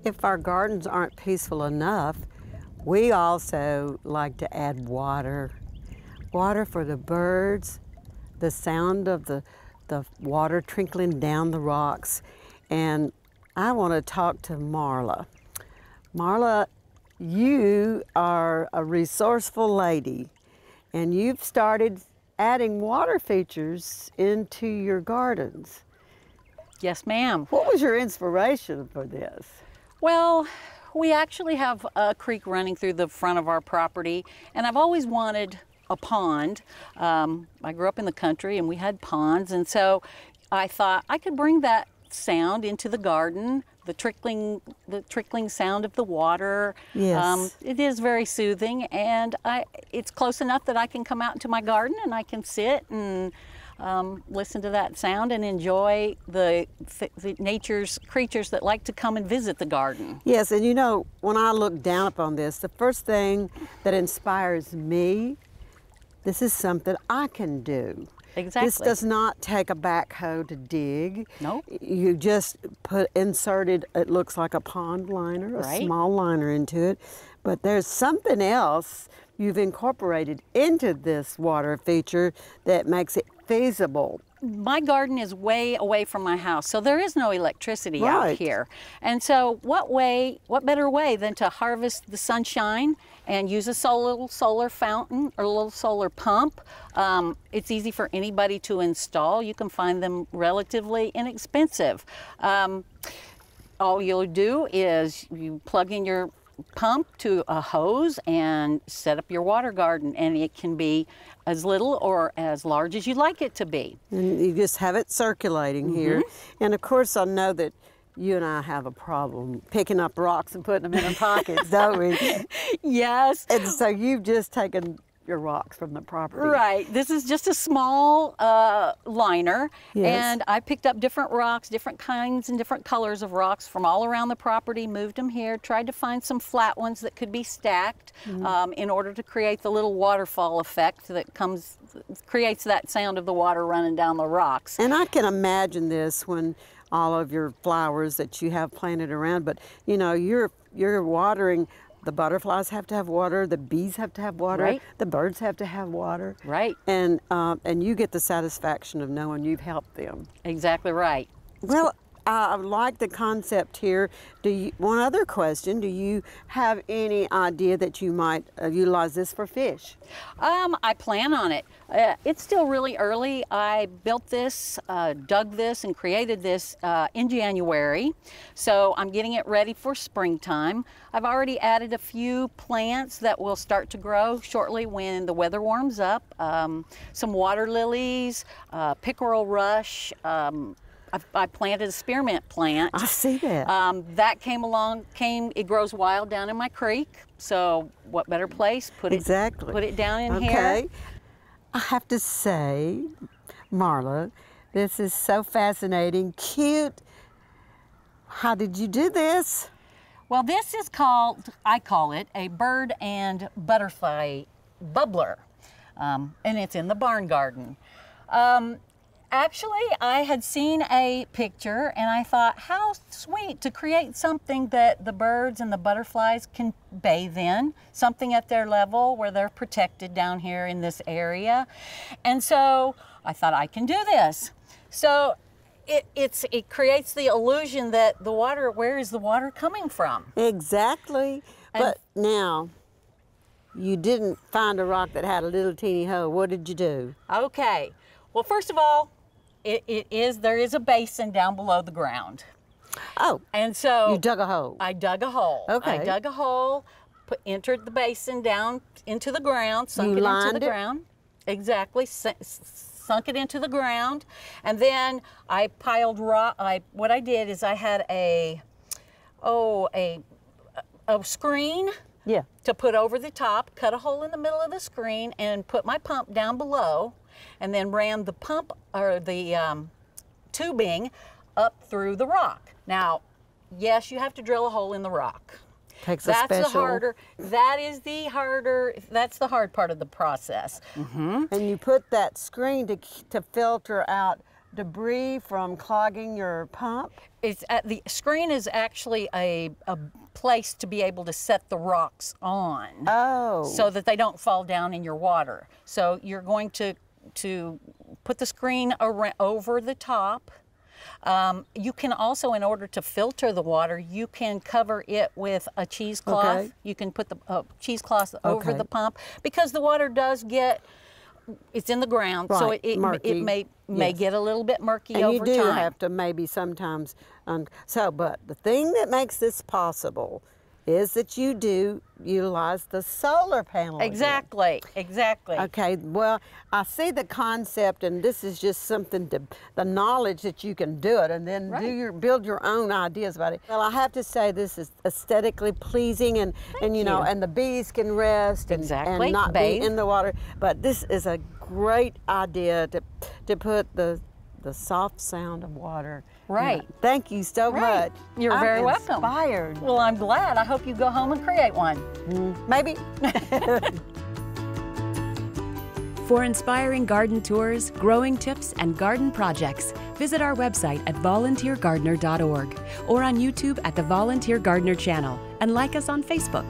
if our gardens aren't peaceful enough, we also like to add water. Water for the birds, the sound of the water trickling down the rocks. And I want to talk to Marla. Marla, you are a resourceful lady, and you've started adding water features into your gardens. Yes, ma'am. What was your inspiration for this? Well, we actually have a creek running through the front of our property, and I've always wanted a pond. I grew up in the country and we had ponds, and so I thought I could bring that sound into the garden, the trickling sound of the water. Yes. It is very soothing, and it's close enough that I can come out into my garden and I can sit and listen to that sound and enjoy the nature's creatures that like to come and visit the garden. Yes, and you know, when I look down upon this, the first thing that inspires me, this is something I can do. Exactly. This does not take a backhoe to dig. No. You just inserted, it looks like a pond liner, a small liner into it. But there's something else you've incorporated into this water feature that makes it feasible. My garden is way away from my house, so there is no electricity out here. And so what better way than to harvest the sunshine and use a little solar fountain or a little solar pump. It's easy for anybody to install. You can find them relatively inexpensive. All you'll do is you plug in your pump to a hose and set up your water garden, and it can be as little or as large as you like it to be. And you just have it circulating here. And of course I know that you and I have a problem picking up rocks and putting them in our pockets, don't we? Yes. And so you've just taken your rocks from the property. Right. This is just a small liner, and I picked up different rocks, different kinds and different colors of rocks from all around the property, moved them here, tried to find some flat ones that could be stacked in order to create the little waterfall effect that creates that sound of the water running down the rocks. And I can imagine this when all of your flowers that you have planted around, but you know, you're watering. The butterflies have to have water, the bees have to have water, the birds have to have water. Right. And you get the satisfaction of knowing you've helped them. Exactly right. Well, I like the concept here. One other question, do you have any idea that you might utilize this for fish? I plan on it. It's still really early. I built this, dug this, and created this in January. So I'm getting it ready for springtime. I've already added a few plants that will start to grow shortly when the weather warms up. Some water lilies, pickerel rush, I planted a spearmint plant. I see that. That it grows wild down in my creek. So what better place? Put it down in here. I have to say, Marla, this is so fascinating, cute. How did you do this? Well, this is I call it a bird and butterfly bubbler. And it's in the barn garden. Actually, I had seen a picture and I thought, how sweet to create something that the birds and the butterflies can bathe in, something at their level where they're protected down here in this area. And so I thought, I can do this. So it creates the illusion that the water, where is the water coming from? Exactly. But now, you didn't find a rock that had a little teeny hole. What did you do? Okay. Well, first of all, there is a basin down below the ground. Oh. And so you dug a hole. I dug a hole. Okay. I dug a hole, entered the basin down into the ground, sunk it into the ground. Exactly. Sunk it into the ground. And then I piled rock. What I did is I had a screen to put over the top, cut a hole in the middle of the screen, and put my pump down below, and then ran the pump or the tubing up through the rock. Now, yes, you have to drill a hole in the rock. That's the hard part of the process. And you put that screen to filter out debris from clogging your pump? It's the screen is actually a place to be able to set the rocks on. Oh. So that they don't fall down in your water. So you're going to put the screen over the top. You can also, in order to filter the water, you can cover it with a cheesecloth. Okay. You can put the cheesecloth over the pump, because the water does get, it's in the ground, right. so it may get a little bit murky and over time. you do have to maybe sometimes, but the thing that makes this possible is that you do utilize the solar panel. Exactly, exactly. Okay, well, I see the concept, and this is just something the knowledge that you can do it, and then build your own ideas about it. Well, I have to say this is aesthetically pleasing, and you know, and the bees can rest and not be in the water. But this is a great idea to put the soft sound of water. Right. Yeah. Thank you so much. You're very welcome. I'm inspired. Well, I'm glad. I hope you go home and create one. Maybe. For inspiring garden tours, growing tips, and garden projects, visit our website at volunteergardener.org or on YouTube at the Volunteer Gardener channel, and like us on Facebook.